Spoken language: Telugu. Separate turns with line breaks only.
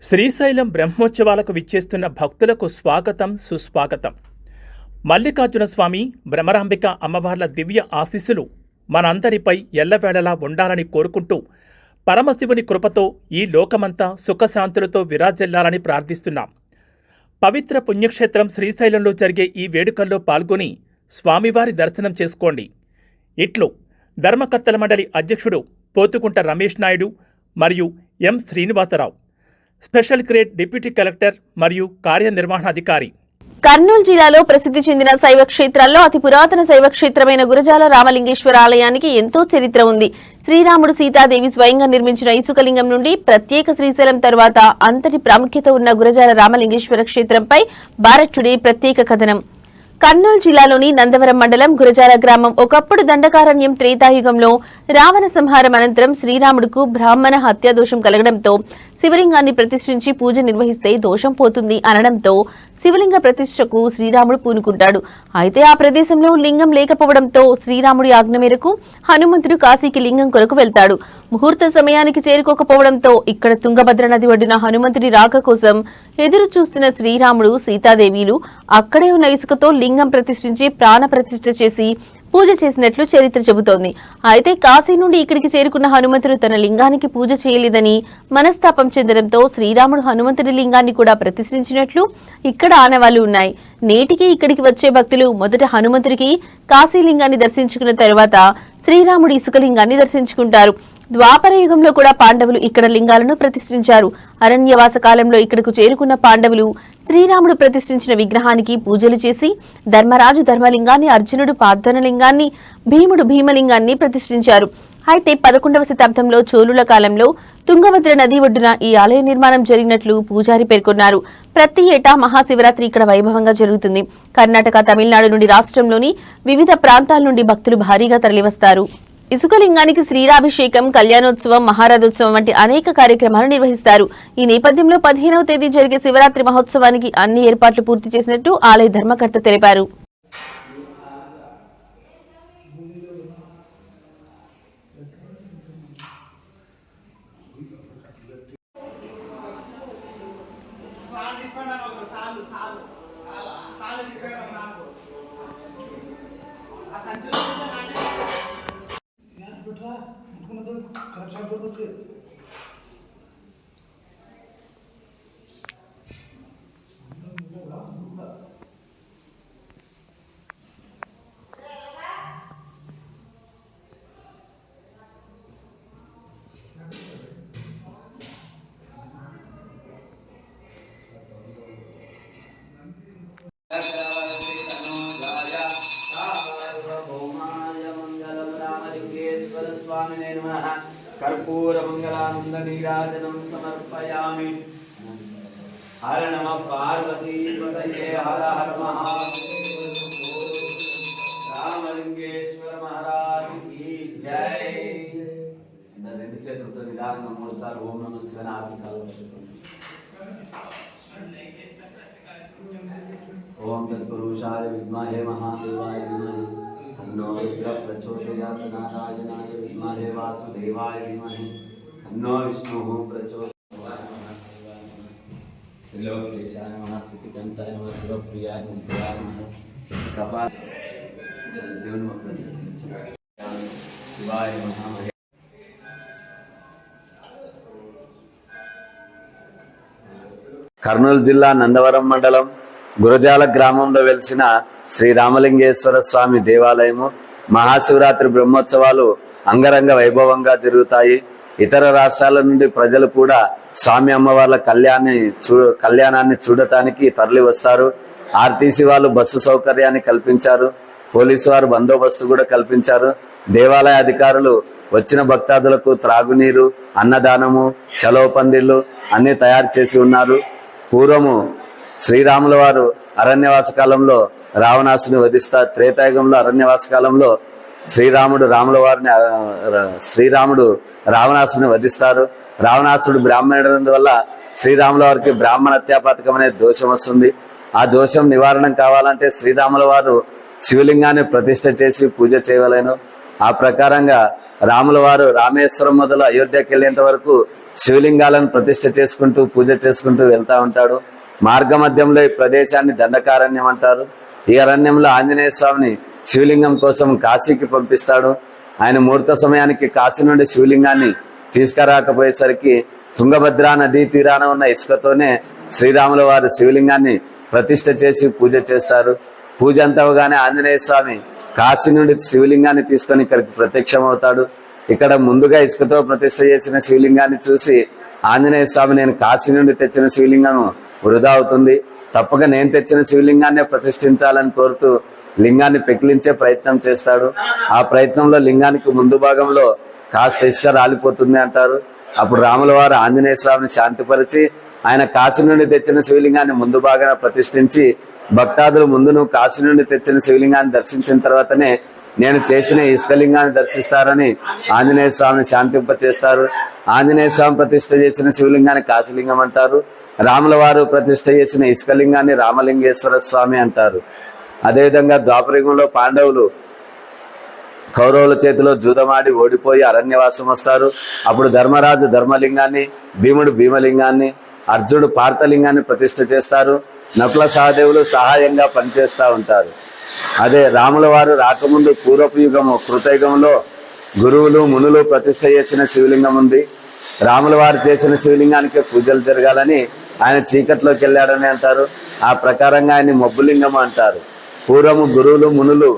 శ్రీశైలం బ్రహ్మోత్సవాలకు విచ్చేస్తున్న భక్తులకు స్వాగతం సుస్వాగతం. మల్లికార్జున స్వామి, భ్రమరాంబిక అమ్మవార్ల దివ్య ఆశీస్సులు మనందరిపై ఎల్లవేళలా ఉండాలని కోరుకుంటూ పరమశివుని కృపతో ఈ లోకమంతా సుఖశాంతులతో విరాజిల్లాలని ప్రార్థిస్తున్నాం. పవిత్ర పుణ్యక్షేత్రం శ్రీశైలంలో జరిగే ఈ వేడుకల్లో పాల్గొని స్వామివారి దర్శనం చేసుకోండి. ఇట్లు ధర్మకర్తల మండలి అధ్యక్షుడు పోతుకుంట రమేష్ నాయుడు మరియు M Srinivasarao, special grade deputy collector మరియు కార్యనిర్వహణాధికారి.
కర్నూలు జిల్లాలో ప్రసిద్ధి చెందిన శైవ క్షేత్రాల్లో అతి పురాతన శైవ క్షేత్రమైన గురజాల రామలింగేశ్వర ఆలయానికి ఎంతో చరిత్ర ఉంది. శ్రీరాముడు సీతాదేవి స్వయంగా నిర్మించిన ఇసుకలింగం నుండి ప్రత్యేక శ్రీశైలం తర్వాత అంతటి ప్రాముఖ్యత ఉన్న గురజాల రామలింగేశ్వర క్షేత్రంపై భారత్ టుడే ప్రత్యేక కథనం. కర్నూలు జిల్లాలోని నందవరం మండలం గురజాల గ్రామం ఒకప్పుడు దండకారణ్యం. త్రేతాయుగంలో రావణ సంహారం అనంతరం శ్రీరాముడుకు బ్రాహ్మణ హత్యా దోషం కలగడంతో శివలింగాన్ని ప్రతిష్ఠించి పూజ నిర్వహిస్తే దోషం పోతుంది అనడంతో శివలింగ ప్రతిష్ఠకు శ్రీరాముడు పూనుకుంటాడు. అయితే ఆ ప్రదేశంలో లింగం లేకపోవడంతో శ్రీరాముడి ఆజ్ఞ మేరకు హనుమంతుడు కాశీకి లింగం కొరకు వెళ్తాడు. ముహూర్త సమయానికి చేరుకోకపోవడంతో ఇక్కడ తుంగభద్ర నది ఒడ్డున హనుమంతుడి రాక కోసం ఎదురు చూస్తున్న శ్రీరాముడు, సీతాదేవిలు అక్కడే ఉన్న ఇసుకతో లింగం ప్రతిష్ఠించి ప్రాణ ప్రతిష్ఠ చేసి పూజ చేసినట్లు చరిత్ర చెబుతోంది. అయితే కాశీ నుండి ఇక్కడికి చేరుకున్న హనుమంతుడు తన లింగానికి పూజ చేయలేదని మనస్తాపం చెందడంతో శ్రీరాముడు హనుమంతుడి లింగాన్ని కూడా ప్రతిష్ఠించినట్లు ఇక్కడ ఆనవాళ్లు ఉన్నాయి. నేటికి ఇక్కడికి వచ్చే భక్తులు మొదట హనుమంతుడికి కాశీ లింగాన్ని దర్శించుకున్న తర్వాత శ్రీరాముడి ఇసుక లింగాన్ని దర్శించుకుంటారు. ద్వాపర యుగంలో కూడా పాండవులు ఇక్కడ లింగాలను ప్రతిష్ఠించారు. అరణ్యవాస కాలంలో ఇక్కడకు చేరుకున్న పాండవులు శ్రీరాముడు ప్రతిష్ఠించిన విగ్రహానికి పూజలు చేసి ధర్మరాజు ధర్మలింగాన్ని, అర్జునుడు పార్థనలింగాన్ని, భీముడు భీమలింగాన్ని ప్రతిష్ఠించారు. అయితే 11వ శతాబ్దంలో చోళుల కాలంలో తుంగభద్ర నది ఒడ్డున ఈ ఆలయ నిర్మాణం జరిగినట్లు పూజారి పేర్కొన్నారు. ప్రతి ఏటా మహాశివరాత్రి ఇక్కడ వైభవంగా జరుగుతుంది. కర్ణాటక, తమిళనాడు నుండి రాష్ట్రంలోని వివిధ ప్రాంతాల నుండి భక్తులు భారీగా తరలివస్తారు. ఇసుకలింగానికి శ్రీరాభిషేకం, కళ్యాణోత్సవం, మహారథోత్సవం వంటి అనేక కార్యక్రమాలు నిర్వహిస్తారు. ఈ నేపథ్యంలో 15వ తేదీ జరిగే శివరాత్రి మహోత్సవానికి అన్ని ఏర్పాట్లు పూర్తి చేసినట్టు ఆలయ ధర్మకర్త తెలిపారు.
कर्पूर मंगलानंद नीराजनं समर्पयामि. हर नमः पार्वती पतये हर हर महादेव. रामलिंगेश्वर महाराज की जय. రెండు చేతులతో నిదానంగా 3 సార్లు ఓం నమః శివాయ ఆదికాలు. ఓం తత్పురుషాయ విద్మహే మహాదేవాయ ధీమహి तन्नो रुद्रः प्रचोदयात्. नारायणाय विद्महे वासुदेवाय धीमहि तन्नो विष्णुः प्रचोदयात्. त्रिलोकेशाय नमः, सिद्धिकन्ताय नमः, शिवप्रियाय मुक्ताय नमः, कपाल దేవుని శివాయ నమః. కర్నూలు జిల్లా నందవరం మండలం గురజాల గ్రామంలో వెలిసిన శ్రీ రామలింగేశ్వర స్వామి దేవాలయము మహాశివరాత్రి బ్రహ్మోత్సవాలు అంగరంగ వైభవంగా జరుగుతాయి. ఇతర రాష్ట్రాల నుండి ప్రజలు కూడా స్వామి అమ్మవార్ల కళ్యాణాన్ని చూడటానికి తరలి వస్తారు. ఆర్టీసీ వాళ్ళు బస్సు సౌకర్యాన్ని కల్పించారు. పోలీసు వారు బందోబస్తు కూడా కల్పించారు. దేవాలయ అధికారులు వచ్చిన భక్తాదులకు త్రాగునీరు, అన్నదానము, చలవ పందిళ్లు అన్ని తయారు చేసి ఉన్నారు. పూర్వము శ్రీరాముల వారు అరణ్యవాస కాలంలో రావణాసుని వధిస్తారు. త్రేతాయుగంలో అరణ్యవాస కాలంలో శ్రీరాముడు రావణాసుని వధిస్తారు. రావణాసుడు బ్రాహ్మణుడు వల్ల శ్రీరాముల వారికి బ్రాహ్మణ హత్యా పథకం అనే దోషం వస్తుంది. ఆ దోషం నివారణ కావాలంటే శ్రీరాముల వారు శివలింగాన్ని ప్రతిష్ఠ చేసి పూజ చేయవలెను. ఆ ప్రకారంగా రాముల వారు రామేశ్వరం మొదలు అయోధ్యకి వెళ్ళేంత వరకు శివలింగాలను ప్రతిష్ఠ చేసుకుంటూ పూజ చేసుకుంటూ వెళ్తా ఉంటాడు. మార్గ మధ్యంలో ఈ ప్రదేశాన్ని దండకారణ్యం అంటారు. ఈ అరణ్యంలో ఆంజనేయ స్వామిని శివలింగం కోసం కాశీకి పంపిస్తాడు. ఆయన ముహూర్త సమయానికి కాశీ నుండి శివలింగాన్ని తీసుకురాకపోయేసరికి తుంగభద్రా నదీ తీరాన ఉన్న ఇసుకతోనే శ్రీరాముల వారు శివలింగాన్ని ప్రతిష్ఠ చేసి పూజ చేస్తారు. పూజ అంతవగానే ఆంజనేయ స్వామి కాశీ నుండి శివలింగాన్ని తీసుకొని ఇక్కడికి ప్రత్యక్షమవుతాడు. ఇక్కడ ముందుగా ఇసుకతో ప్రతిష్ఠ చేసిన శివలింగాన్ని చూసి ఆంజనేయ స్వామి, నేను కాశీ నుండి తెచ్చిన శివలింగం వృధా అవుతుంది, తప్పక నేను తెచ్చిన శివలింగాన్ని ప్రతిష్ఠించాలని కోరుతూ లింగాన్ని పెకిలించే ప్రయత్నం చేస్తాడు. ఆ ప్రయత్నంలో లింగానికి ముందు భాగంలో కాస్త ఇసుక రాలిపోతుంది అంటారు. అప్పుడు రాముల వారు ఆంజనేయ స్వామిని శాంతిపరిచి ఆయన కాశీ నుండి తెచ్చిన శివలింగాన్ని ముందు భాగాన ప్రతిష్ఠించి, భక్తాదులు ముందు నువ్వు కాశీ నుండి తెచ్చిన శివలింగాన్ని దర్శించిన తర్వాతనే నేను చేసిన ఇసుకలింగాన్ని దర్శిస్తారని ఆంజనేయ స్వామిని శాంతింపచేస్తారు. ఆంజనేయ స్వామి ప్రతిష్ఠ చేసిన శివలింగాన్ని కాశీలింగం అంటారు. రాముల వారు ప్రతిష్ఠ చేసిన ఇసుకలింగాన్ని రామలింగేశ్వర స్వామి అంటారు. అదేవిధంగా ద్వాపరయుగంలో పాండవులు కౌరవుల చేతిలో జూదమాడి ఓడిపోయి అరణ్యవాసం వస్తారు. అప్పుడు ధర్మరాజు ధర్మలింగాన్ని, భీముడు భీమలింగాన్ని, అర్జునుడు పార్థలింగాన్ని ప్రతిష్ఠ చేస్తారు. నకుల సహదేవులు సహాయంగా పనిచేస్తూ ఉంటారు. అదే రాముల వారు రాకముందు పూర్వపు యుగము కృతయుగంలో గురువులు మునులు ప్రతిష్ఠ చేసిన శివలింగం ఉంది. రాముల వారు చేసిన శివలింగానికి పూజలు జరగాలని ఆయన చీకట్లోకి వెళ్ళాడని అంటారు. ఆ ప్రకారంగా ఆయన మబ్బులింగం అంటారు. పూర్వము గురువులు మునులు